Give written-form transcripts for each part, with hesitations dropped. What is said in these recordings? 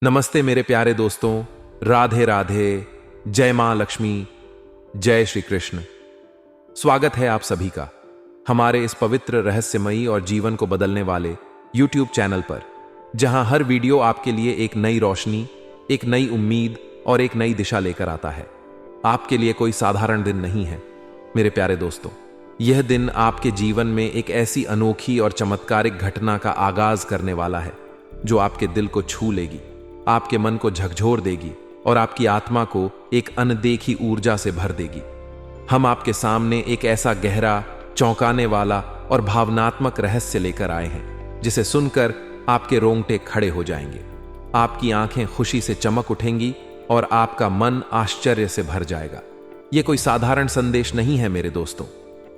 नमस्ते मेरे प्यारे दोस्तों, राधे राधे, जय मां लक्ष्मी, जय श्री कृष्ण। स्वागत है आप सभी का हमारे इस पवित्र रहस्यमयी और जीवन को बदलने वाले YouTube चैनल पर, जहां हर वीडियो आपके लिए एक नई रोशनी, एक नई उम्मीद और एक नई दिशा लेकर आता है। आपके लिए कोई साधारण दिन नहीं है मेरे प्यारे दोस्तों। यह दिन आपके जीवन में एक ऐसी अनोखी और चमत्कारिक घटना का आगाज करने वाला है जो आपके दिल को छू लेगी, आपके मन को झकझोर देगी और आपकी आत्मा को एक अनदेखी ऊर्जा से भर देगी। हम आपके सामने एक ऐसा गहरा, चौंकाने वाला और भावनात्मक रहस्य लेकर आए हैं जिसे सुनकर आपके रोंगटे खड़े हो जाएंगे, आपकी आंखें खुशी से चमक उठेंगी और आपका मन आश्चर्य से भर जाएगा। यह कोई साधारण संदेश नहीं है मेरे दोस्तों,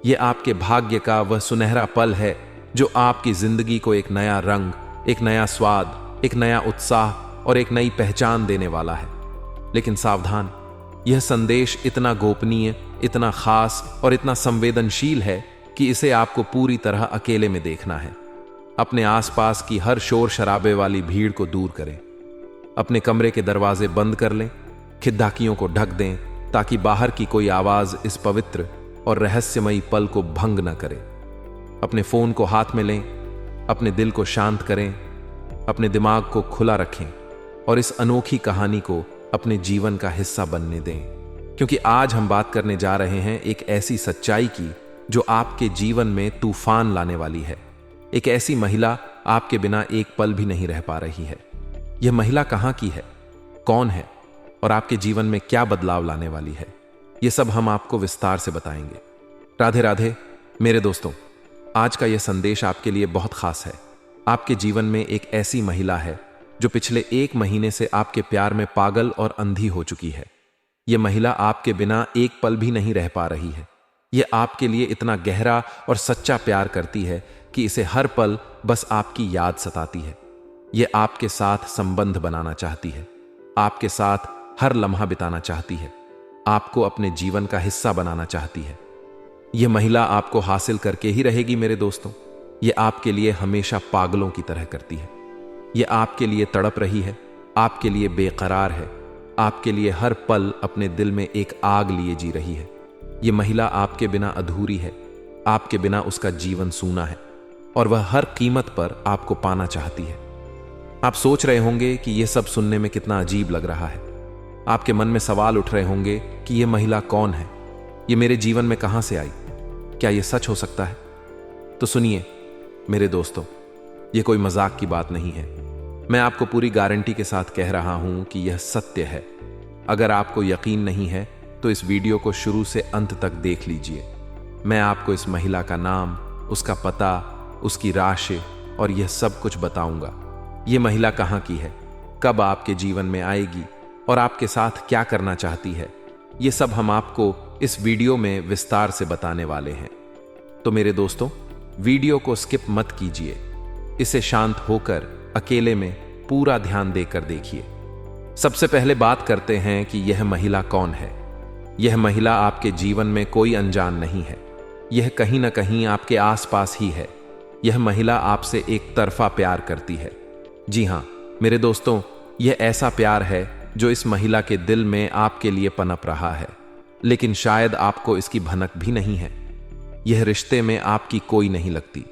यह आपके भाग्य का वह सुनहरा पल है जो आपकी जिंदगी को एक नया रंग, एक नया स्वाद, एक नया उत्साह और एक नई पहचान देने वाला है। लेकिन सावधान, यह संदेश इतना गोपनीय, इतना खास और इतना संवेदनशील है कि इसे आपको पूरी तरह अकेले में देखना है। अपने आसपास की हर शोर शराबे वाली भीड़ को दूर करें, अपने कमरे के दरवाजे बंद कर लें, खिड़कियों को ढक दें ताकि बाहर की कोई आवाज इस पवित्र और रहस्यमयी पल को भंग न करे। अपने फोन को हाथ में लें, अपने दिल को शांत करें, अपने दिमाग को खुला रखें और इस अनोखी कहानी को अपने जीवन का हिस्सा बनने दें, क्योंकि आज हम बात करने जा रहे हैं एक ऐसी सच्चाई की जो आपके जीवन में तूफान लाने वाली है। एक ऐसी महिला आपके बिना एक पल भी नहीं रह पा रही है। यह महिला कहां की है, कौन है और आपके जीवन में क्या बदलाव लाने वाली है, यह सब हम आपको विस्तार से बताएंगे। राधे राधे मेरे दोस्तों, आज का यह संदेश आपके लिए बहुत खास है। आपके जीवन में एक ऐसी महिला है जो पिछले 1 महीने से आपके प्यार में पागल और अंधी हो चुकी है। यह महिला आपके बिना एक पल भी नहीं रह पा रही है। यह आपके लिए इतना गहरा और सच्चा प्यार करती है कि इसे हर पल बस आपकी याद सताती है। यह आपके साथ संबंध बनाना चाहती है, आपके साथ हर लम्हा बिताना चाहती है, आपको अपने जीवन का हिस्सा बनाना चाहती है। यह महिला आपको हासिल करके ही रहेगी मेरे दोस्तों। यह आपके लिए हमेशा पागलों की तरह करती है। यह आपके लिए तड़प रही है, आपके लिए बेकरार है, आपके लिए हर पल अपने दिल में एक आग लिए जी रही है। यह महिला आपके बिना अधूरी है, आपके बिना उसका जीवन सूना है और वह हर कीमत पर आपको पाना चाहती है। आप सोच रहे होंगे कि यह सब सुनने में कितना अजीब लग रहा है। आपके मन में सवाल उठ रहे होंगे कि यह महिला कौन है, यह मेरे जीवन में कहां से आई, क्या यह सच हो सकता है? तो सुनिए मेरे दोस्तों, यह कोई मजाक की बात नहीं है। मैं आपको पूरी गारंटी के साथ कह रहा हूं कि यह सत्य है। अगर आपको यकीन नहीं है तो इस वीडियो को शुरू से अंत तक देख लीजिए। मैं आपको इस महिला का नाम, उसका पता, उसकी राशि और यह सब कुछ बताऊंगा। यह महिला कहां की है, कब आपके जीवन में आएगी और आपके साथ क्या करना चाहती है, यह सब हम आपको इस वीडियो में विस्तार से बताने वाले हैं। तो मेरे दोस्तों, वीडियो को स्किप मत कीजिए, इसे शांत होकर अकेले में पूरा ध्यान देकर देखिए। सबसे पहले बात करते हैं कि यह महिला कौन है। यह महिला आपके जीवन में कोई अनजान नहीं है, यह कहीं ना कहीं आपके आसपास ही है। यह महिला आपसे एक तरफा प्यार करती है। जी हां मेरे दोस्तों, यह ऐसा प्यार है जो इस महिला के दिल में आपके लिए पनप रहा है, लेकिन शायद आपको इसकी भनक भी नहीं है। यह रिश्ते में आपकी कोई नहीं लगती।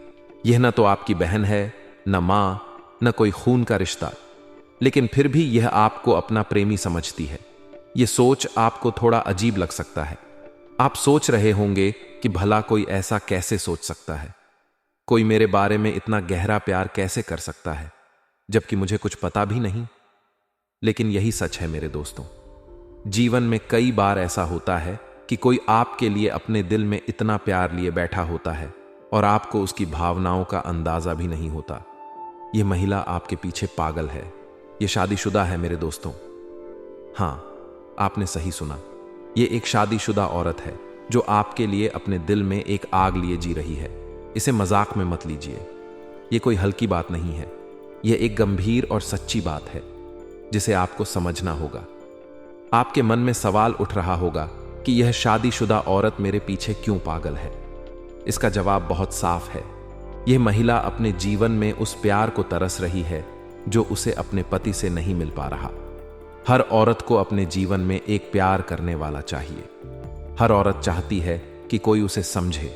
यह न तो आपकी बहन है, न मां, न कोई खून का रिश्ता, लेकिन फिर भी यह आपको अपना प्रेमी समझती है। यह सोच आपको थोड़ा अजीब लग सकता है। आप सोच रहे होंगे कि भला कोई ऐसा कैसे सोच सकता है, कोई मेरे बारे में इतना गहरा प्यार कैसे कर सकता है, जबकि मुझे कुछ पता भी नहीं। लेकिन यही सच है मेरे दोस्तों। जीवन में कई बार ऐसा होता है कि कोई आपके लिए अपने दिल में इतना प्यार लिए बैठा होता है और आपको उसकी भावनाओं का अंदाजा भी नहीं होता। यह महिला आपके पीछे पागल है। यह शादीशुदा है मेरे दोस्तों। हां, आपने सही सुना। यह एक शादीशुदा औरत है जो आपके लिए अपने दिल में एक आग लिए जी रही है। इसे मजाक में मत लीजिए। यह कोई हल्की बात नहीं है, यह एक गंभीर और सच्ची बात है जिसे आपको समझना होगा। आपके मन में सवाल उठ रहा होगा कि यह शादीशुदा औरत मेरे पीछे क्यों पागल है। इसका जवाब बहुत साफ है। यह महिला अपने जीवन में उस प्यार को तरस रही है जो उसे अपने पति से नहीं मिल पा रहा। हर औरत को अपने जीवन में एक प्यार करने वाला चाहिए। हर औरत चाहती है कि कोई उसे समझे,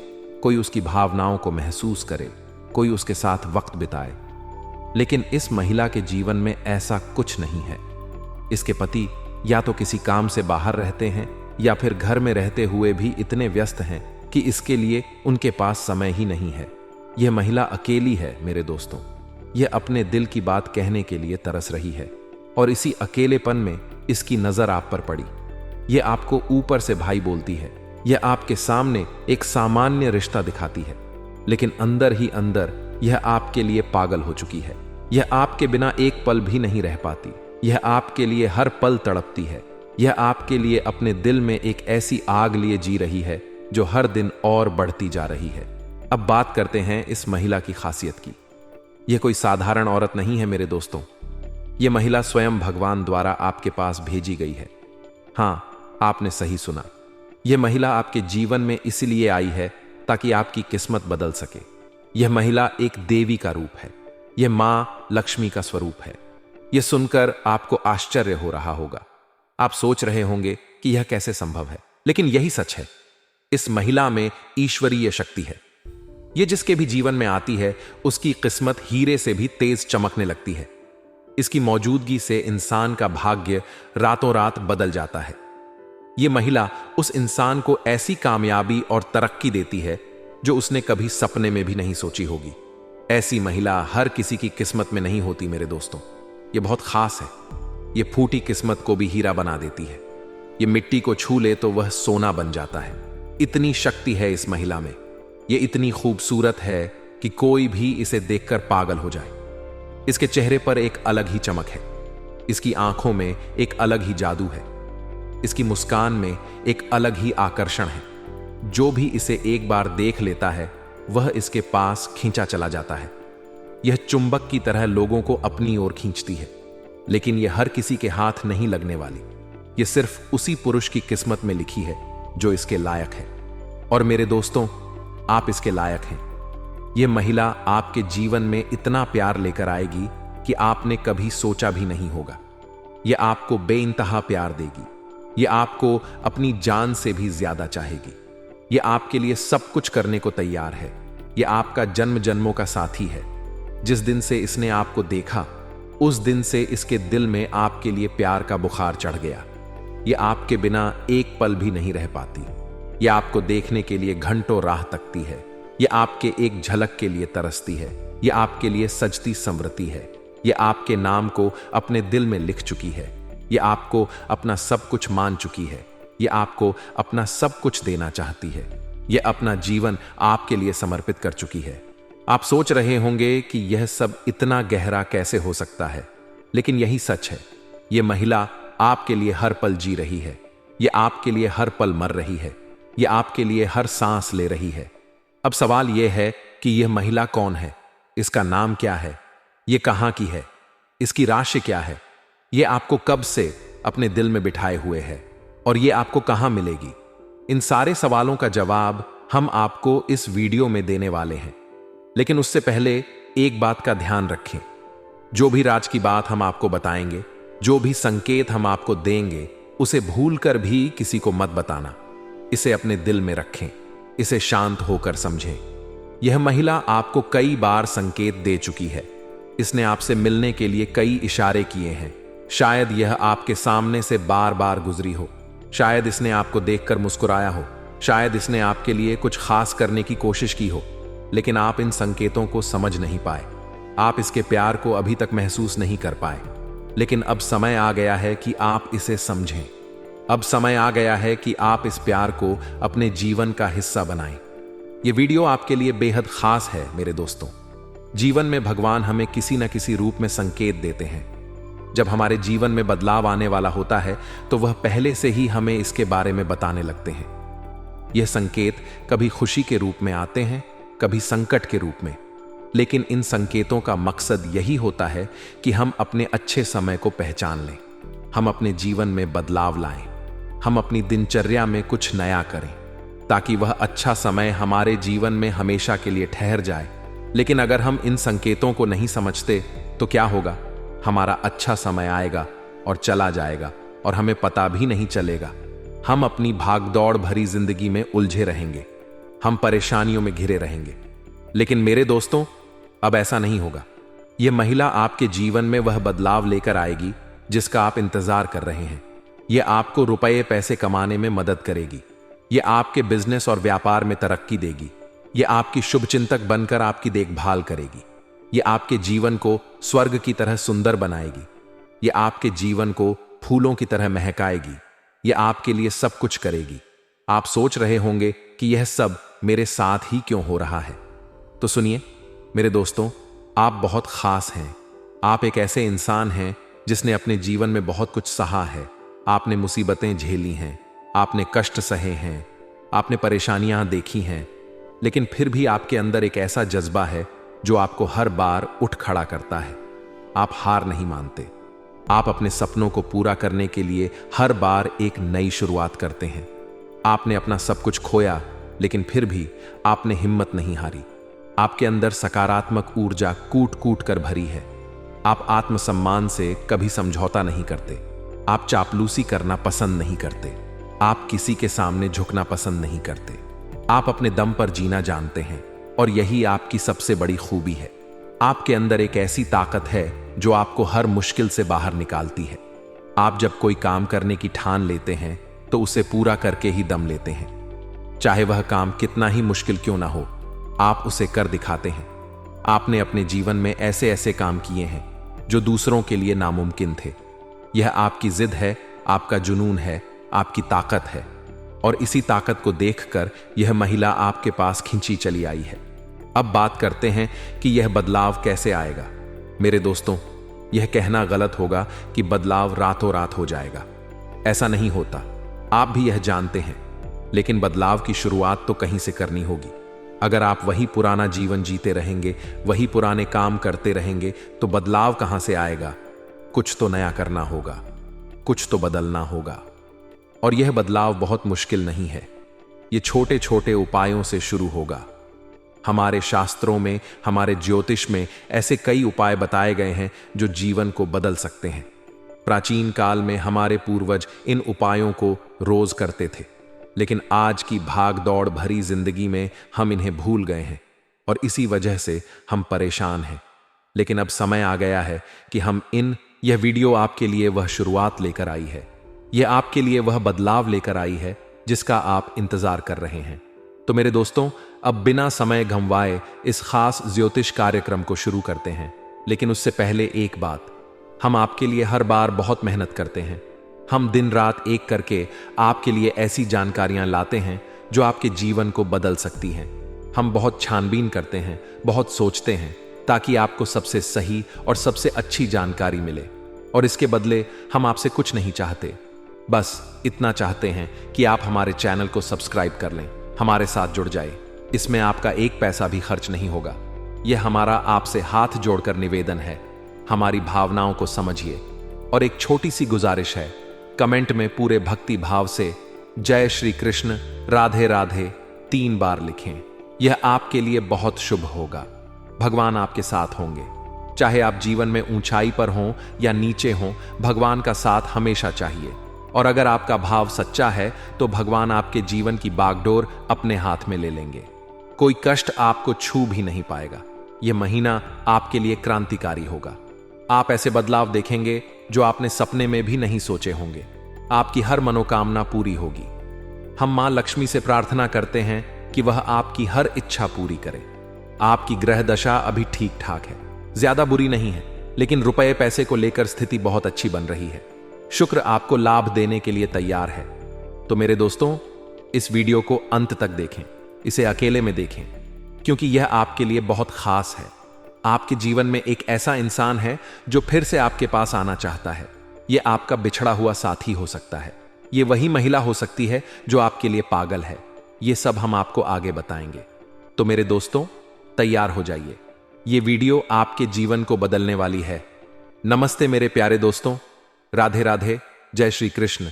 कोई उसकी भावनाओं को महसूस करे, कोई उसके साथ वक्त बिताए। लेकिन इस महिला के जीवन में ऐसा कुछ नहीं है। इसके पति या तो किसी काम से बाहर रहते हैं या फिर घर में रहते हुए भी इतने व्यस्त हैं कि इसके लिए उनके पास समय ही नहीं है। यह महिला अकेली है मेरे दोस्तों। यह अपने दिल की बात कहने के लिए तरस रही है और इसी अकेलेपन में इसकी नजर आप पर पड़ी। यह आपको ऊपर से भाई बोलती है, यह आपके सामने एक सामान्य रिश्ता दिखाती है, लेकिन अंदर ही अंदर यह आपके लिए पागल हो चुकी है। यह आपके बिना एक पल भी नहीं रह पाती। यह आपके लिए हर पल तड़पती है। यह आपके लिए अपने दिल में एक ऐसी आग लिए जी रही है जो हर दिन और बढ़ती जा रही है। अब बात करते हैं इस महिला की खासियत की। यह कोई साधारण औरत नहीं है मेरे दोस्तों। यह महिला स्वयं भगवान द्वारा आपके पास भेजी गई है। हाँ, आपने सही सुना। यह महिला आपके जीवन में इसलिए आई है ताकि आपकी किस्मत बदल सके। यह महिला एक देवी का रूप है। यह मां लक्ष्मी का स्वरूप है। यह सुनकर आपको आश्चर्य हो रहा होगा। आप सोच रहे होंगे कि यह कैसे संभव है, लेकिन यही सच है। इस महिला में ईश्वरीय शक्ति है। यह जिसके भी जीवन में आती है उसकी किस्मत हीरे से भी तेज चमकने लगती है। इसकी मौजूदगी से इंसान का भाग्य रातों रात बदल जाता है। यह महिला उस इंसान को ऐसी कामयाबी और तरक्की देती है जो उसने कभी सपने में भी नहीं सोची होगी। ऐसी महिला हर किसी की किस्मत में नहीं होती मेरे दोस्तों। यह बहुत खास है। यह फूटी किस्मत को भी हीरा बना देती है। यह मिट्टी को छू ले तो वह सोना बन जाता है। इतनी शक्ति है इस महिला में। यह इतनी खूबसूरत है कि कोई भी इसे देखकर पागल हो जाए। इसके चेहरे पर एक अलग ही चमक है। इसकी आंखों में एक अलग ही जादू है। इसकी मुस्कान में एक अलग ही आकर्षण है। जो भी इसे एक बार देख लेता है वह इसके पास खींचा चला जाता है। यह चुंबक की तरह लोगों को अपनी ओर खींचती है, लेकिन यह हर किसी के हाथ नहीं लगने वाली। यह सिर्फ उसी पुरुष की किस्मत में लिखी है जो इसके लायक है। और मेरे दोस्तों, आप इसके लायक हैं। यह महिला आपके जीवन में इतना प्यार लेकर आएगी कि आपने कभी सोचा भी नहीं होगा। यह आपको बेइंतहा प्यार देगी। यह आपको अपनी जान से भी ज्यादा चाहेगी। यह आपके लिए सब कुछ करने को तैयार है। यह आपका जन्म जन्मों का साथी है। जिस दिन से इसने आपको देखा उस दिन से इसके दिल में आपके लिए प्यार का बुखार चढ़ गया। यह आपके बिना एक पल भी नहीं रह पाती। यह आपको देखने के लिए घंटों राह तकती है। यह आपके एक झलक के लिए तरसती है। यह आपके लिए सजती संवरती है। यह आपके नाम को अपने दिल में लिख चुकी है। यह आपको अपना सब कुछ मान चुकी है। यह आपको अपना सब कुछ देना चाहती है। यह अपना जीवन आपके लिए समर्पित कर चुकी है। आप सोच रहे होंगे कि यह सब इतना गहरा कैसे हो सकता है, लेकिन यही सच है। यह महिला आपके लिए हर पल जी रही है। यह आपके लिए हर पल मर रही है। यह आपके लिए हर सांस ले रही है। अब सवाल यह है कि यह महिला कौन है, इसका नाम क्या है, यह कहां की है, इसकी राशि क्या है, यह आपको कब से अपने दिल में बिठाए हुए है और यह आपको कहां मिलेगी। इन सारे सवालों का जवाब हम आपको इस वीडियो में देने वाले हैं। लेकिन उससे पहले एक बात का ध्यान रखें। जो भी राज की बात हम आपको बताएंगे, जो भी संकेत हम आपको देंगे, उसे भूलकर भी किसी को मत बताना। इसे अपने दिल में रखें। इसे शांत होकर समझें। यह महिला आपको कई बार संकेत दे चुकी है। इसने आपसे मिलने के लिए कई इशारे किए हैं। शायद यह आपके सामने से बार बार गुजरी हो। शायद इसने आपको देखकर मुस्कुराया हो। शायद इसने आपके लिए कुछ खास करने की कोशिश की हो, लेकिन आप इन संकेतों को समझ नहीं पाए। आप इसके प्यार को अभी तक महसूस नहीं कर पाए। लेकिन अब समय आ गया है कि आप इसे समझें। अब समय आ गया है कि आप इस प्यार को अपने जीवन का हिस्सा बनाएं। यह वीडियो आपके लिए बेहद खास है मेरे दोस्तों। जीवन में भगवान हमें किसी न किसी रूप में संकेत देते हैं। जब हमारे जीवन में बदलाव आने वाला होता है तो वह पहले से ही हमें इसके बारे में बताने लगते हैं। यह संकेत कभी खुशी के रूप में आते हैं, कभी संकट के रूप में, लेकिन इन संकेतों का मकसद यही होता है कि हम अपने अच्छे समय को पहचान लें, हम अपने जीवन में बदलाव लाएं, हम अपनी दिनचर्या में कुछ नया करें, ताकि वह अच्छा समय हमारे जीवन में हमेशा के लिए ठहर जाए। लेकिन अगर हम इन संकेतों को नहीं समझते तो क्या होगा? हमारा अच्छा समय आएगा और चला जाएगा और हमें पता भी नहीं चलेगा। हम अपनी भागदौड़ भरी जिंदगी में उलझे रहेंगे, हम परेशानियों में घिरे रहेंगे। लेकिन मेरे दोस्तों, अब ऐसा नहीं होगा। यह महिला आपके जीवन में वह बदलाव लेकर आएगी जिसका आप इंतजार कर रहे हैं। यह आपको रुपये पैसे कमाने में मदद करेगी। यह आपके बिजनेस और व्यापार में तरक्की देगी। यह आपकी शुभचिंतक बनकर आपकी देखभाल करेगी। यह आपके जीवन को स्वर्ग की तरह सुंदर बनाएगी। यह आपके जीवन को फूलों की तरह महकाएगी। यह आपके लिए सब कुछ करेगी। आप सोच रहे होंगे कि यह सब मेरे साथ ही क्यों हो रहा है। तो सुनिए मेरे दोस्तों, आप बहुत खास हैं। आप एक ऐसे इंसान हैं जिसने अपने जीवन में बहुत कुछ सहा है। आपने मुसीबतें झेली हैं, आपने कष्ट सहे हैं, आपने परेशानियां देखी हैं, लेकिन फिर भी आपके अंदर एक ऐसा जज्बा है जो आपको हर बार उठ खड़ा करता है। आप हार नहीं मानते। आप अपने सपनों को पूरा करने के लिए हर बार एक नई शुरुआत करते हैं। आपने अपना सब कुछ खोया, लेकिन फिर भी आपने हिम्मत नहीं हारी। आपके अंदर सकारात्मक ऊर्जा कूट कूट कर भरी है। आप आत्मसम्मान से कभी समझौता नहीं करते। आप चापलूसी करना पसंद नहीं करते। आप किसी के सामने झुकना पसंद नहीं करते। आप अपने दम पर जीना जानते हैं और यही आपकी सबसे बड़ी खूबी है। आपके अंदर एक ऐसी ताकत है जो आपको हर मुश्किल से बाहर निकालती है। आप जब कोई काम करने की ठान लेते हैं तो उसे पूरा करके ही दम लेते हैं। चाहे वह काम कितना ही मुश्किल क्यों ना हो, आप उसे कर दिखाते हैं। आपने अपने जीवन में ऐसे ऐसे काम किए हैं जो दूसरों के लिए नामुमकिन थे। यह आपकी जिद है, आपका जुनून है, आपकी ताकत है। और इसी ताकत को देखकर यह महिला आपके पास खींची चली आई है। अब बात करते हैं कि यह बदलाव कैसे आएगा। मेरे दोस्तों, यह कहना गलत होगा कि बदलाव रातों रात हो जाएगा। ऐसा नहीं होता, आप भी यह जानते हैं। लेकिन बदलाव की शुरुआत तो कहीं से करनी होगी। अगर आप वही पुराना जीवन जीते रहेंगे, वही पुराने काम करते रहेंगे, तो बदलाव कहां से आएगा। कुछ तो नया करना होगा, कुछ तो बदलना होगा। और यह बदलाव बहुत मुश्किल नहीं है। यह छोटे छोटे उपायों से शुरू होगा। हमारे शास्त्रों में, हमारे ज्योतिष में ऐसे कई उपाय बताए गए हैं जो जीवन को बदल सकते हैं। प्राचीन काल में हमारे पूर्वज इन उपायों को रोज करते थे, लेकिन आज की भाग दौड़ भरी जिंदगी में हम इन्हें भूल गए हैं और इसी वजह से हम परेशान हैं। लेकिन अब समय आ गया है कि यह वीडियो आपके लिए वह शुरुआत लेकर आई है। यह आपके लिए वह बदलाव लेकर आई है जिसका आप इंतजार कर रहे हैं। तो मेरे दोस्तों, अब बिना समय गंवाए इस खास ज्योतिष कार्यक्रम को शुरू करते हैं। लेकिन उससे पहले एक बात, हम आपके लिए हर बार बहुत मेहनत करते हैं। हम दिन रात एक करके आपके लिए ऐसी जानकारियां लाते हैं जो आपके जीवन को बदल सकती हैं। हम बहुत छानबीन करते हैं, बहुत सोचते हैं, ताकि आपको सबसे सही और सबसे अच्छी जानकारी मिले। और इसके बदले हम आपसे कुछ नहीं चाहते, बस इतना चाहते हैं कि आप हमारे चैनल को सब्सक्राइब कर लें, हमारे साथ जुड़ जाए। इसमें आपका एक पैसा भी खर्च नहीं होगा। यह हमारा आपसे हाथ जोड़कर निवेदन है। हमारी भावनाओं को समझिए और एक छोटी सी गुजारिश है, कमेंट में पूरे भक्ति भाव से जय श्री कृष्ण, राधे राधे 3 बार लिखें। यह आपके लिए बहुत शुभ होगा। भगवान आपके साथ होंगे। चाहे आप जीवन में ऊंचाई पर हों या नीचे हों, भगवान का साथ हमेशा चाहिए। और अगर आपका भाव सच्चा है तो भगवान आपके जीवन की बागडोर अपने हाथ में ले लेंगे। कोई कष्ट आपको छू भी नहीं पाएगा। यह महीना आपके लिए क्रांतिकारी होगा। आप ऐसे बदलाव देखेंगे जो आपने सपने में भी नहीं सोचे होंगे। आपकी हर मनोकामना पूरी होगी। हम मां लक्ष्मी से प्रार्थना करते हैं कि वह आपकी हर इच्छा पूरी करे। आपकी ग्रह दशा अभी ठीक ठाक है, ज्यादा बुरी नहीं है, लेकिन रुपए पैसे को लेकर स्थिति बहुत अच्छी बन रही है। शुक्र आपको लाभ देने के लिए तैयार है। तो मेरे दोस्तों, इस वीडियो को अंत तक देखें, इसे अकेले में देखें, क्योंकि यह आपके लिए बहुत खास है। आपके जीवन में एक ऐसा इंसान है जो फिर से आपके पास आना चाहता है। यह आपका बिछड़ा हुआ साथी हो सकता है। यह वही महिला हो सकती है जो आपके लिए पागल है। यह सब हम आपको आगे बताएंगे। तो मेरे दोस्तों, तैयार हो जाइए। यह वीडियो आपके जीवन को बदलने वाली है। नमस्ते मेरे प्यारे दोस्तों, राधे राधे, जय श्री कृष्ण,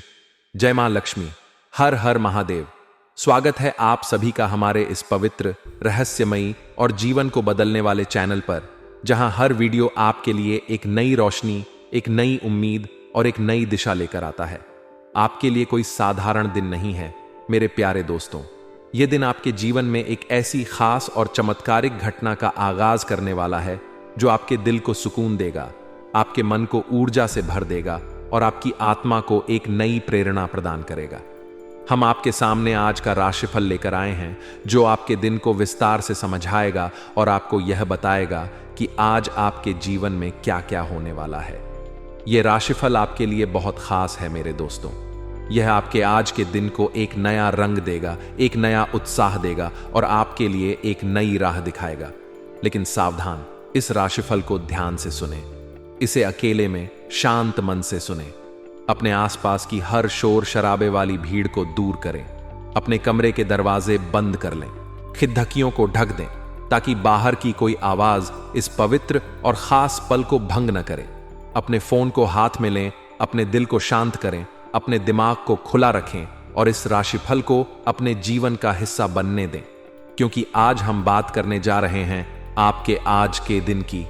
जय मां लक्ष्मी, हर हर महादेव। स्वागत है आप सभी का हमारे इस पवित्र, रहस्यमयी और जीवन को बदलने वाले चैनल पर, जहां हर वीडियो आपके लिए एक नई रोशनी, एक नई उम्मीद और एक नई दिशा लेकर आता है। आपके लिए कोई साधारण दिन नहीं है मेरे प्यारे दोस्तों। यह दिन आपके जीवन में एक ऐसी खास और चमत्कारिक घटना का आगाज करने वाला है जो आपके दिल को सुकून देगा, आपके मन को ऊर्जा से भर देगा और आपकी आत्मा को एक नई प्रेरणा प्रदान करेगा। हम आपके सामने आज का राशिफल लेकर आए हैं जो आपके दिन को विस्तार से समझाएगा और आपको यह बताएगा कि आज आपके जीवन में क्या क्या होने वाला है। यह राशिफल आपके लिए बहुत खास है मेरे दोस्तों। यह आपके आज के दिन को एक नया रंग देगा, एक नया उत्साह देगा और आपके लिए एक नई राह दिखाएगा। लेकिन सावधान, इस राशिफल को ध्यान से सुने, इसे अकेले में शांत मन से सुने। अपने आसपास की हर शोर शराबे वाली भीड़ को दूर करें, अपने कमरे के दरवाजे बंद कर लें, खिड़कियों को ढक दें ताकि बाहर की कोई आवाज इस पवित्र और खास पल को भंग न करे। अपने फोन को हाथ में लें, अपने दिल को शांत करें, अपने दिमाग को खुला रखें और इस राशिफल को अपने जीवन का हिस्सा बनने दें, क्योंकि आज हम बात करने जा रहे हैं आपके आज के दिन की,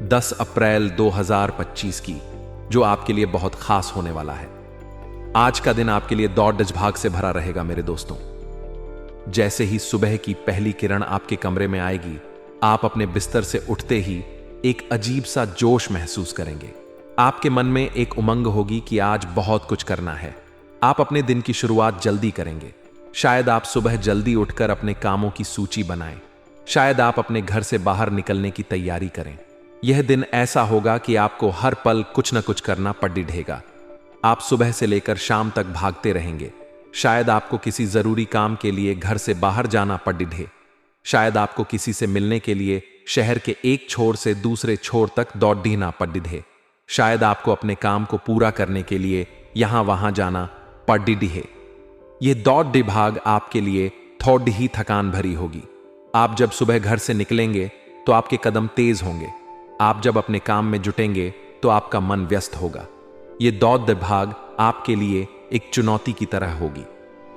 10 अप्रैल 2025 की, जो आपके लिए बहुत खास होने वाला है। आज का दिन आपके लिए दौड़ भाग से भरा रहेगा मेरे दोस्तों। जैसे ही सुबह की पहली किरण आपके कमरे में आएगी, आप अपने बिस्तर से उठते ही एक अजीब सा जोश महसूस करेंगे। आपके मन में एक उमंग होगी कि आज बहुत कुछ करना है। आप अपने दिन की शुरुआत जल्दी करेंगे। शायद आप सुबह जल्दी उठकर अपने कामों की सूची बनाएं। शायद आप अपने घर से बाहर निकलने की तैयारी करें। यह दिन ऐसा होगा कि आपको हर पल कुछ न कुछ करना पड़ेगा। आप सुबह से लेकर शाम तक भागते रहेंगे। शायद आपको किसी जरूरी काम के लिए घर से बाहर जाना पड़े। शायद आपको किसी से मिलने के लिए शहर के एक छोर से दूसरे छोर तक दौड़ना पड़े। शायद आपको अपने काम को पूरा करने के लिए यहां वहां जाना पड़े। यह दौड़ भाग आपके लिए थोड़ी ही थकान भरी होगी। आप जब सुबह घर से निकलेंगे तो आपके कदम तेज होंगे। आप जब अपने काम में जुटेंगे तो आपका मन व्यस्त होगा। यह दौड़ भाग आपके लिए एक चुनौती की तरह होगी।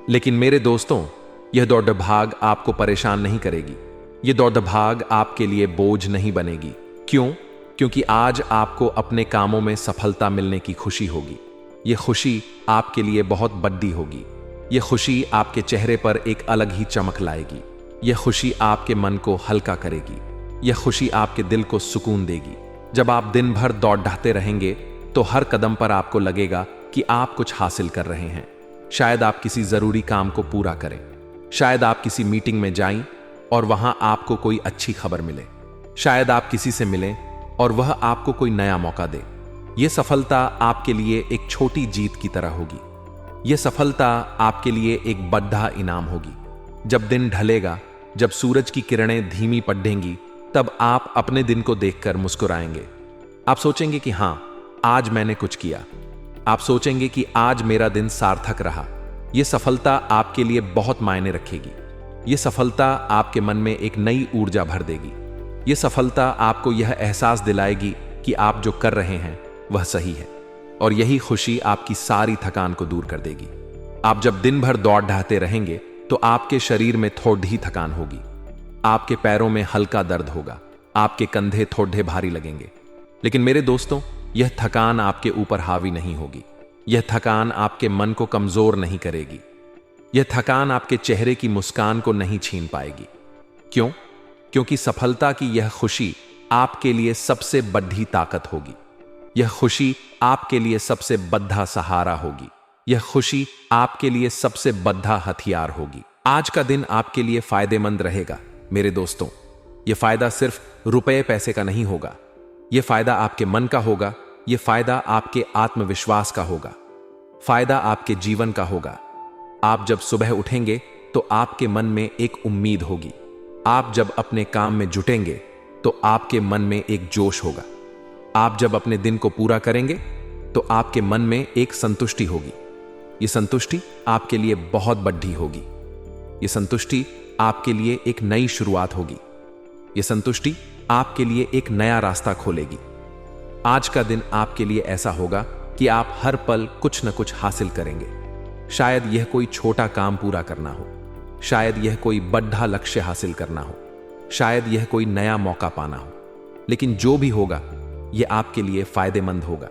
लेकिन मेरे दोस्तों, यह दौड़ भाग आपको परेशान नहीं करेगी। यह दौड़ भाग आपके लिए बोझ नहीं बनेगी। क्यों? क्योंकि आज आपको अपने कामों में सफलता मिलने की खुशी होगी। यह खुशी आपके लिए बहुत बड़ी होगी। यह खुशी आपके चेहरे पर एक अलग ही चमक लाएगी। यह खुशी आपके मन को हल्का करेगी। यह खुशी आपके दिल को सुकून देगी। जब आप दिन भर दौड़ते रहेंगे तो हर कदम पर आपको लगेगा कि आप कुछ हासिल कर रहे हैं। शायद आप किसी जरूरी काम को पूरा करें। शायद आप किसी मीटिंग में जाएं और वहां आपको कोई अच्छी खबर मिले। शायद आप किसी से मिलें और वह आपको कोई नया मौका दे। यह सफलता आपके लिए एक छोटी जीत की तरह होगी। यह सफलता आपके लिए एक बड़ा इनाम होगी। जब दिन ढलेगा, जब सूरज की किरणें धीमी पड़ेंगी, तब आप अपने दिन को देखकर मुस्कुराएंगे। आप सोचेंगे कि हां, आज मैंने कुछ किया। आप सोचेंगे कि आज मेरा दिन सार्थक रहा। यह सफलता आपके लिए बहुत मायने रखेगी। यह सफलता आपके मन में एक नई ऊर्जा भर देगी। यह सफलता आपको यह एहसास दिलाएगी कि आप जो कर रहे हैं वह सही है, और यही खुशी आपकी सारी थकान को दूर कर देगी। आप जब दिन भर दौड़ते रहेंगे तो आपके शरीर में थोड़ी ही थकान होगी। आपके पैरों में हल्का दर्द होगा। आपके कंधे थोड़े भारी लगेंगे। लेकिन मेरे दोस्तों, यह थकान आपके ऊपर हावी नहीं होगी। यह थकान आपके मन को कमजोर नहीं करेगी। यह थकान आपके चेहरे की मुस्कान को नहीं छीन पाएगी। क्यों? क्योंकि सफलता की यह खुशी आपके लिए सबसे बड़ी ताकत होगी। यह खुशी आपके लिए सबसे बड़ा सहारा होगी। यह खुशी आपके लिए सबसे बड़ा हथियार होगी। आज का दिन आपके लिए फायदेमंद रहेगा मेरे दोस्तों। यह फायदा सिर्फ रुपए पैसे का नहीं होगा। यह फायदा आपके मन का होगा। यह फायदा आपके आत्मविश्वास का होगा। फायदा आपके जीवन का होगा। आप जब सुबह उठेंगे तो आपके मन में एक उम्मीद होगी। आप जब अपने काम में जुटेंगे तो आपके मन में एक जोश होगा। आप जब अपने दिन को पूरा करेंगे तो आपके मन में एक संतुष्टि होगी। यह संतुष्टि आपके लिए बहुत बड़ी होगी। यह संतुष्टि आपके लिए एक नई शुरुआत होगी। यह संतुष्टि आपके लिए एक नया रास्ता खोलेगी। आज का दिन आपके लिए ऐसा होगा कि आप हर पल कुछ न कुछ हासिल करेंगे। शायद यह कोई छोटा काम पूरा करना हो। शायद यह कोई बड़ा लक्ष्य हासिल करना हो। शायद यह कोई नया मौका पाना हो। लेकिन जो भी होगा ये आपके लिए फायदेमंद होगा।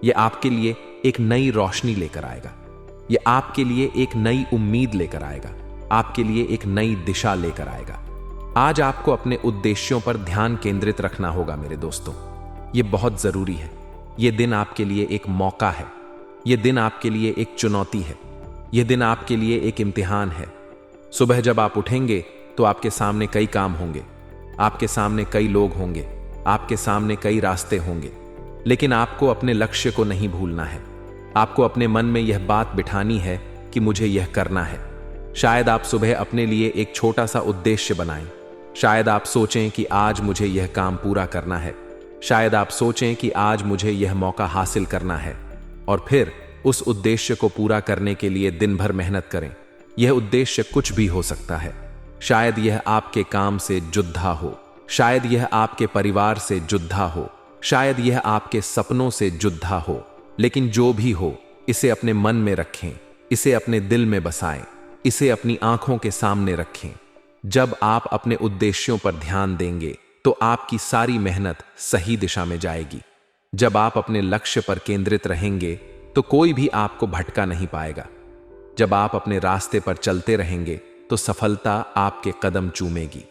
ये आपके लिए एक नई रोशनी लेकर आएगा। ये आपके लिए एक नई उम्मीद लेकर आएगा, आपके लिए एक नई दिशा लेकर आएगा। आज आपको अपने उद्देश्यों पर ध्यान केंद्रित रखना होगा मेरे दोस्तों। ये बहुत जरूरी है। ये दिन आपके लिए एक मौका है। ये दिन आपके लिए एक चुनौती है। ये दिन आपके लिए एक इम्तिहान है। सुबह जब आप उठेंगे तो आपके सामने कई काम होंगे, आपके सामने कई लोग होंगे, आपके सामने कई रास्ते होंगे, लेकिन आपको अपने लक्ष्य को नहीं भूलना है। आपको अपने मन में यह बात बिठानी है कि मुझे यह करना है। शायद आप सुबह अपने लिए एक छोटा सा उद्देश्य बनाएं। शायद आप सोचें कि आज मुझे यह काम पूरा करना है। शायद आप सोचें कि आज मुझे यह मौका हासिल करना है, और फिर उस उद्देश्य को पूरा करने के लिए दिन भर मेहनत करें। यह उद्देश्य कुछ भी हो सकता है। शायद यह आपके काम से जुड़ा हो, शायद यह आपके परिवार से जुड़ा हो, शायद यह आपके सपनों से जुड़ा हो, लेकिन जो भी हो इसे अपने मन में रखें, इसे अपने दिल में बसाएं, इसे अपनी आंखों के सामने रखें। जब आप अपने उद्देश्यों पर ध्यान देंगे तो आपकी सारी मेहनत सही दिशा में जाएगी। जब आप अपने लक्ष्य पर केंद्रित रहेंगे तो कोई भी आपको भटका नहीं पाएगा। जब आप अपने रास्ते पर चलते रहेंगे तो सफलता आपके कदम चूमेगी।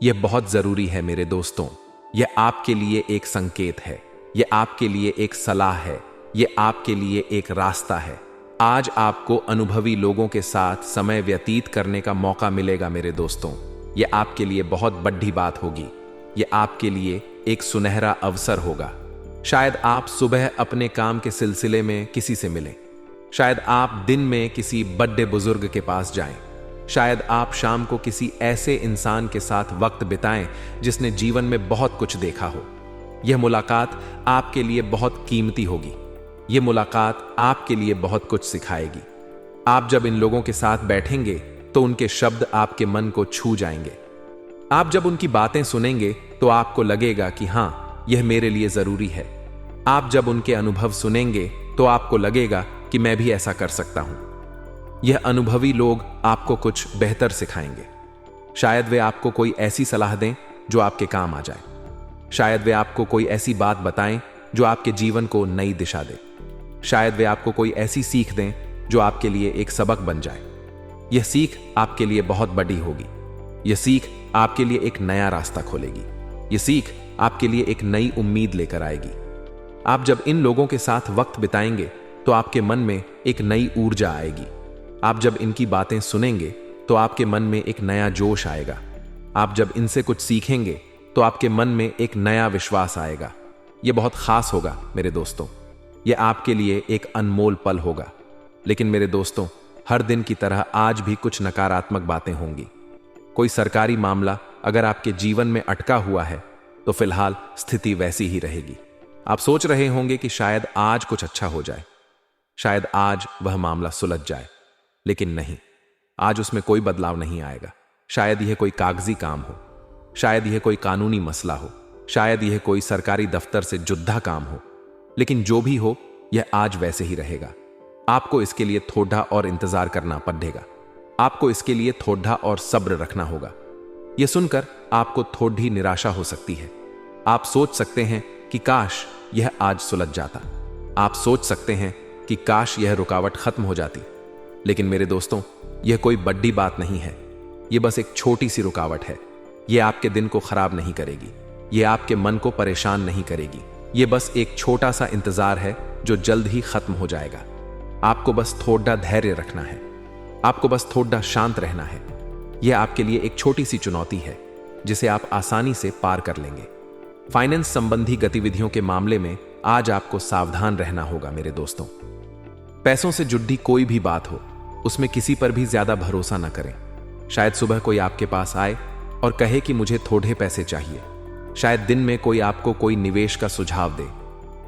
यह बहुत जरूरी है मेरे दोस्तों। यह आपके लिए एक संकेत है, यह आपके लिए एक सलाह है, यह आपके लिए एक रास्ता है। आज आपको अनुभवी लोगों के साथ समय व्यतीत करने का मौका मिलेगा मेरे दोस्तों। यह आपके लिए बहुत बड़ी बात होगी। यह आपके लिए एक सुनहरा अवसर होगा। शायद आप सुबह अपने काम के सिलसिले में किसी से मिलें, शायद आप दिन में किसी बड़े बुजुर्ग के पास जाएं, शायद आप शाम को किसी ऐसे इंसान के साथ वक्त बिताएं जिसने जीवन में बहुत कुछ देखा हो। यह मुलाकात आपके लिए बहुत कीमती होगी। यह मुलाकात आपके लिए बहुत कुछ सिखाएगी। आप जब इन लोगों के साथ बैठेंगे तो उनके शब्द आपके मन को छू जाएंगे। आप जब उनकी बातें सुनेंगे तो आपको लगेगा कि हाँ, यह मेरे लिए जरूरी है। आप जब उनके अनुभव सुनेंगे तो आपको लगेगा कि मैं भी ऐसा कर सकता हूं। यह अनुभवी लोग आपको कुछ बेहतर सिखाएंगे। शायद वे आपको कोई ऐसी सलाह दें जो आपके काम आ जाए। शायद वे आपको कोई ऐसी बात बताएं जो आपके जीवन को नई दिशा दे। शायद वे आपको कोई ऐसी सीख दें जो आपके लिए एक सबक बन जाए। यह सीख आपके लिए बहुत बड़ी होगी। यह सीख आपके लिए एक नया रास्ता खोलेगी। यह सीख आपके लिए एक नई उम्मीद लेकर आएगी। आप जब इन लोगों के साथ वक्त बिताएंगे तो आपके मन में एक नई ऊर्जा आएगी। आप जब इनकी बातें सुनेंगे तो आपके मन में एक नया जोश आएगा। आप जब इनसे कुछ सीखेंगे तो आपके मन में एक नया विश्वास आएगा। यह बहुत खास होगा मेरे दोस्तों। यह आपके लिए एक अनमोल पल होगा। लेकिन मेरे दोस्तों, हर दिन की तरह आज भी कुछ नकारात्मक बातें होंगी। कोई सरकारी मामला अगर आपके जीवन में अटका हुआ है तो फिलहाल स्थिति वैसी ही रहेगी। आप सोच रहे होंगे कि शायद आज कुछ अच्छा हो जाए, शायद आज वह मामला सुलझ जाए, लेकिन नहीं, आज उसमें कोई बदलाव नहीं आएगा। शायद यह कोई कागजी काम हो, शायद यह कोई कानूनी मसला हो, शायद यह कोई सरकारी दफ्तर से जुड़ा काम हो, लेकिन जो भी हो यह आज वैसे ही रहेगा। आपको इसके लिए थोड़ा और इंतजार करना पड़ेगा। आपको इसके लिए थोड़ा और सब्र रखना होगा। यह सुनकर आपको थोड़ी निराशा हो सकती है। आप सोच सकते हैं कि काश यह आज सुलझ जाता। आप सोच सकते हैं कि काश यह रुकावट खत्म हो जाती। लेकिन मेरे दोस्तों, यह कोई बड़ी बात नहीं है। यह बस एक छोटी सी रुकावट है। यह आपके दिन को खराब नहीं करेगी। यह आपके मन को परेशान नहीं करेगी। यह बस एक छोटा सा इंतजार है जो जल्द ही खत्म हो जाएगा। आपको बस थोड़ा धैर्य रखना है। आपको बस थोड़ा शांत रहना है। यह आपके लिए एक छोटी सी चुनौती है जिसे आप आसानी से पार कर लेंगे। फाइनेंस संबंधी गतिविधियों के मामले में आज आपको सावधान रहना होगा मेरे दोस्तों। पैसों से जुड़ी कोई भी बात हो, उसमें किसी पर भी ज्यादा भरोसा न करें। शायद सुबह कोई आपके पास आए और कहे कि मुझे थोड़े पैसे चाहिए। शायद दिन में कोई आपको कोई निवेश का सुझाव दे।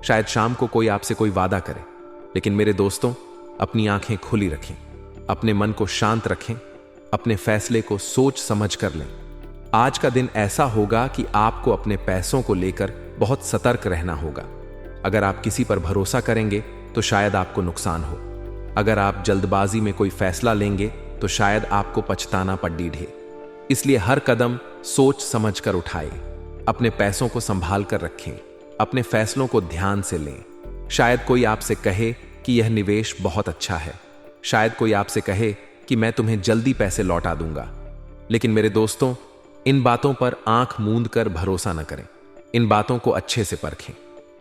शायद शाम को कोई आपसे कोई वादा करे। लेकिन मेरे दोस्तों, अपनी आंखें खुली रखें, अपने मन को शांत रखें, अपने फैसले को सोच समझ कर लें। आज का दिन ऐसा होगा कि आपको अपने पैसों को लेकर बहुत सतर्क रहना होगा। अगर आप किसी पर भरोसा करेंगे तो शायद आपको नुकसान हो। अगर आप जल्दबाजी में कोई फैसला लेंगे तो शायद आपको पछताना पड़े। इसलिए हर कदम सोच समझ कर उठाए। अपने पैसों को संभाल कर रखें, अपने फैसलों को ध्यान से लें। शायद कोई आपसे कहे कि यह निवेश बहुत अच्छा है, शायद कोई आपसे कहे कि मैं तुम्हें जल्दी पैसे लौटा दूंगा, लेकिन मेरे दोस्तों, इन बातों पर आंख मूंद कर भरोसा न करें। इन बातों को अच्छे से परखें,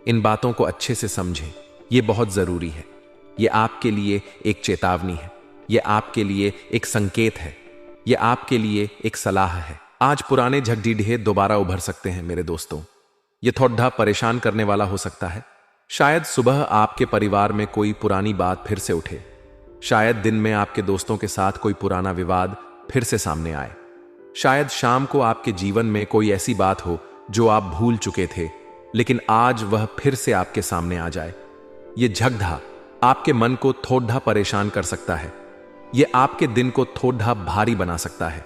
इन बातों को अच्छे से समझें। यह बहुत जरूरी है। यह आपके लिए एक चेतावनी है, यह आपके लिए एक संकेत है, यह आपके लिए एक सलाह है। आज पुराने झगड़ीढे दोबारा उभर सकते हैं मेरे दोस्तों। यह थोड़ा परेशान करने वाला हो सकता है। शायद सुबह आपके परिवार में कोई पुरानी बात फिर से उठे, शायद दिन में आपके दोस्तों के साथ कोई पुराना विवाद फिर से सामने आए, शायद शाम को आपके जीवन में कोई ऐसी बात हो जो आप भूल चुके थे, लेकिन आज वह फिर से आपके सामने आ जाए। यह झगड़ा आपके मन को थोड़ा परेशान कर सकता है, यह आपके दिन को थोड़ा भारी बना सकता है।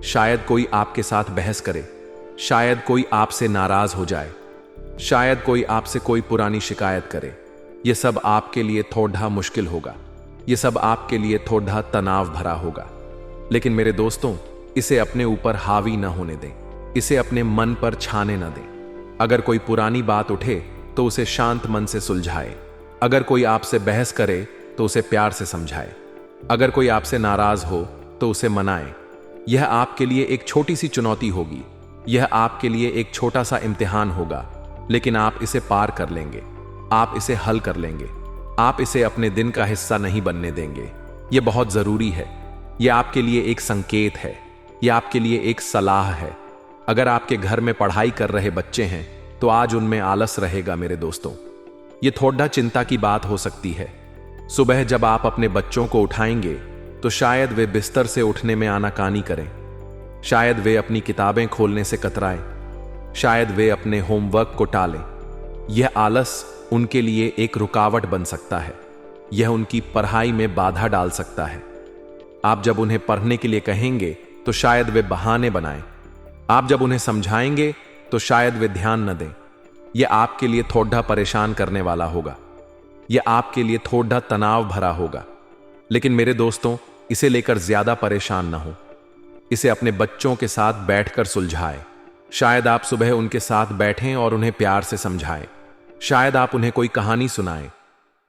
शायद कोई आपके साथ बहस करे, शायद कोई आपसे नाराज हो जाए, शायद कोई आपसे कोई पुरानी शिकायत करे। यह सब आपके लिए थोड़ा मुश्किल होगा, यह सब आपके लिए थोड़ा तनाव भरा होगा, लेकिन मेरे दोस्तों, इसे अपने ऊपर हावी न होने दें, इसे अपने मन पर छाने न दें। अगर कोई पुरानी बात उठे तो उसे शांत मन से सुलझाए। अगर कोई आपसे बहस करे तो उसे प्यार से समझाए। अगर कोई आपसे नाराज हो तो उसे मनाए। यह आपके लिए एक छोटी सी चुनौती होगी, यह आपके लिए एक छोटा सा इम्तिहान होगा, लेकिन आप इसे पार कर लेंगे, आप इसे हल कर लेंगे। आप इसे अपने दिन का हिस्सा नहीं बनने देंगे। यह बहुत जरूरी है। यह आपके लिए एक संकेत है, यह आपके लिए एक सलाह है। अगर आपके घर में पढ़ाई कर रहे बच्चे हैं तो आज उनमें आलस रहेगा मेरे दोस्तों। यह थोड़ा चिंता की बात हो सकती है। सुबह जब आप अपने बच्चों को उठाएंगे तो शायद वे बिस्तर से उठने में आनाकानी करें, शायद वे अपनी किताबें खोलने से कतराएं, शायद वे अपने होमवर्क को टालें। यह आलस उनके लिए एक रुकावट बन सकता है, यह उनकी पढ़ाई में बाधा डाल सकता है। आप जब उन्हें पढ़ने के लिए कहेंगे तो शायद वे बहाने बनाएं, आप जब उन्हें समझाएंगे तो शायद वे ध्यान न दें। यह आपके लिए थोड़ा परेशान करने वाला होगा, यह आपके लिए थोड़ा तनाव भरा होगा, लेकिन मेरे दोस्तों, इसे लेकर ज्यादा परेशान न हो। इसे अपने बच्चों के साथ बैठकर सुलझाएं। शायद आप सुबह उनके साथ बैठें और उन्हें प्यार से समझाएं। शायद आप उन्हें कोई कहानी सुनाएं,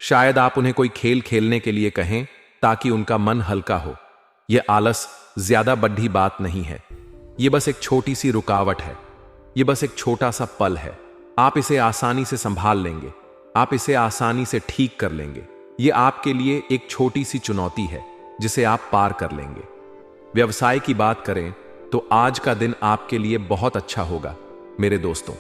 शायद आप उन्हें कोई खेल खेलने के लिए कहें ताकि उनका मन हल्का हो। यह आलस ज्यादा बड़ी बात नहीं है, यह बस एक छोटी सी रुकावट है, यह बस एक छोटा सा पल है। आप इसे आसानी से संभाल लेंगे, आप इसे आसानी से ठीक कर लेंगे। यह आपके लिए एक छोटी सी चुनौती है जिसे आप पार कर लेंगे। व्यवसाय की बात करें तो आज का दिन आपके लिए बहुत अच्छा होगा मेरे दोस्तों।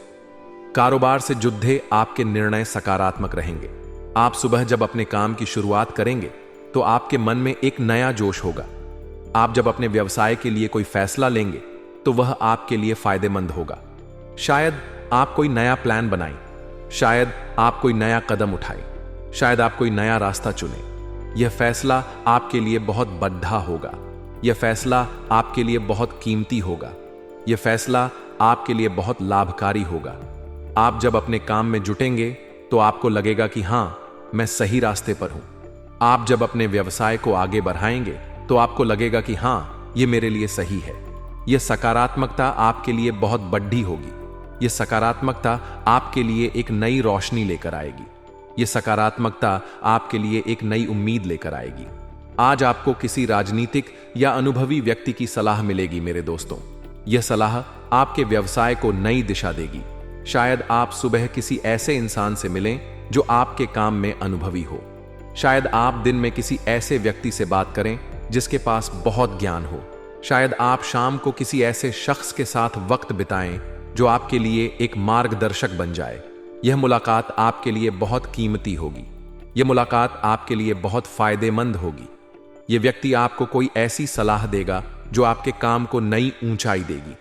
कारोबार से जुड़े आपके निर्णय सकारात्मक रहेंगे। आप सुबह जब अपने काम की शुरुआत करेंगे तो आपके मन में एक नया जोश होगा। आप जब अपने व्यवसाय के लिए कोई फैसला लेंगे तो वह आपके लिए फायदेमंद होगा। शायद आप कोई नया प्लान बनाएं, शायद आप कोई नया कदम उठाएं, शायद आप कोई नया रास्ता चुनें। यह फैसला आपके लिए बहुत बड़ा होगा, यह फैसला आपके लिए बहुत कीमती होगा, यह फैसला आपके लिए बहुत लाभकारी होगा। आप जब अपने काम में जुटेंगे तो आपको लगेगा कि हां, मैं सही रास्ते पर हूं। आप जब अपने व्यवसाय को आगे बढ़ाएंगे तो आपको लगेगा कि हां, यह मेरे लिए सही है। यह सकारात्मकता आपके लिए बहुत बड़ी होगी। यह सकारात्मकता आपके लिए एक नई रोशनी लेकर आएगी। यह सकारात्मकता आपके लिए एक नई उम्मीद लेकर आएगी। आज आपको किसी राजनीतिक या अनुभवी व्यक्ति की सलाह मिलेगी मेरे दोस्तों। यह सलाह आपके व्यवसाय को नई दिशा देगी। शायद आप सुबह किसी ऐसे इंसान से मिलें जो आपके काम में अनुभवी हो। शायद आप दिन में किसी ऐसे व्यक्ति से बात करें जिसके पास बहुत ज्ञान हो। शायद आप शाम को किसी ऐसे शख्स के साथ वक्त बिताएं जो आपके लिए एक मार्गदर्शक बन जाए। यह मुलाकात आपके लिए बहुत कीमती होगी। यह मुलाकात आपके लिए बहुत फायदेमंद होगी। यह व्यक्ति आपको कोई ऐसी सलाह देगा जो आपके काम को नई ऊंचाई देगी।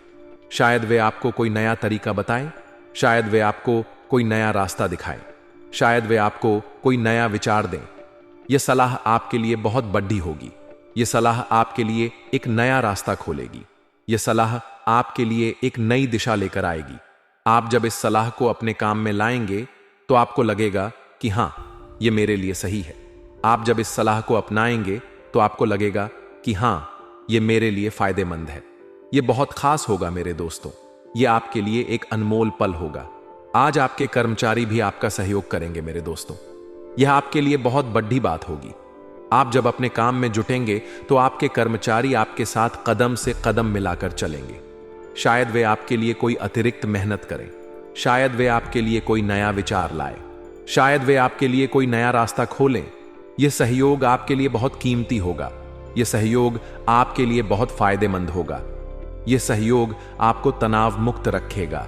शायद वे आपको कोई नया तरीका बताएं, शायद वे आपको कोई नया रास्ता दिखाएं, शायद वे आपको कोई नया विचार दें। यह सलाह आपके लिए बहुत बड़ी होगी। यह सलाह आपके लिए एक नया रास्ता खोलेगी। यह सलाह आपके लिए एक नई दिशा लेकर आएगी। आप जब इस सलाह को अपने काम में लाएंगे तो आपको लगेगा कि हां, यह मेरे लिए सही है। आप जब इस सलाह को अपनाएंगे तो आपको लगेगा कि हां, यह मेरे लिए फायदेमंद है। यह बहुत खास होगा मेरे दोस्तों। ये आपके लिए एक अनमोल पल होगा। आज आपके कर्मचारी भी आपका सहयोग करेंगे मेरे दोस्तों। यह आपके लिए बहुत बड़ी बात होगी। आप जब अपने काम में जुटेंगे तो आपके कर्मचारी आपके साथ कदम से कदम मिलाकर चलेंगे। शायद वे आपके लिए कोई अतिरिक्त मेहनत करें, शायद वे आपके लिए कोई नया विचार लाए, शायद वे आपके लिए कोई नया रास्ता खोलें। यह सहयोग आपके लिए बहुत कीमती होगा। यह सहयोग आपके लिए बहुत फायदेमंद होगा। यह सहयोग आपको तनाव मुक्त रखेगा।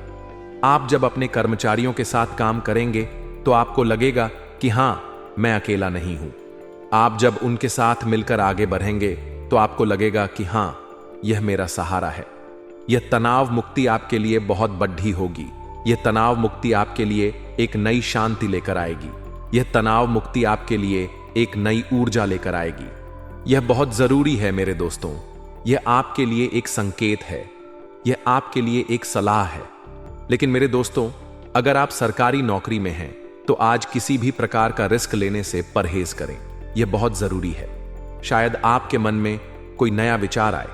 आप जब अपने कर्मचारियों के साथ काम करेंगे तो आपको लगेगा कि हां, मैं अकेला नहीं हूं। आप जब उनके साथ मिलकर आगे बढ़ेंगे तो आपको लगेगा कि हां, यह मेरा सहारा है। यह तनाव मुक्ति आपके लिए बहुत बड़ी होगी। यह तनाव मुक्ति आपके लिए एक नई शांति लेकर आएगी। यह तनाव मुक्ति आपके लिए एक नई ऊर्जा लेकर आएगी। यह बहुत जरूरी है मेरे दोस्तों। यह आपके लिए एक संकेत है, यह आपके लिए एक सलाह है। लेकिन मेरे दोस्तों, अगर आप सरकारी नौकरी में हैं तो आज किसी भी प्रकार का रिस्क लेने से परहेज करें। यह बहुत जरूरी है। शायद आपके मन में कोई नया विचार आए,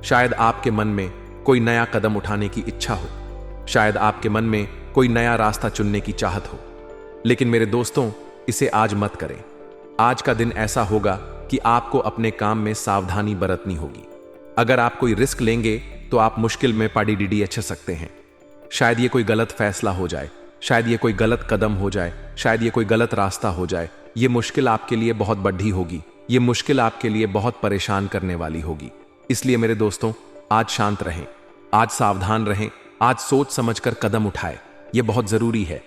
शायद आपके मन में कोई नया कदम उठाने की इच्छा हो, शायद आपके मन में कोई नया रास्ता चुनने की चाहत हो। लेकिन मेरे दोस्तों, इसे आज मत करें। आज का दिन ऐसा होगा कि आपको अपने काम में सावधानी बरतनी होगी। अगर आप कोई रिस्क लेंगे तो आप मुश्किल में पड़ी सकते हैं। शायद ये कोई गलत फैसला हो जाए, शायद ये कोई गलत कदम हो जाए, शायद ये कोई गलत रास्ता हो जाए। ये मुश्किल आपके लिए बहुत बड़ी होगी। ये मुश्किल आपके लिए बहुत परेशान करने वाली होगी। इसलिए मेरे दोस्तों, आज शांत रहें, आज सावधान रहें, आज सोच समझकर कदम उठाएं। यह बहुत जरूरी है।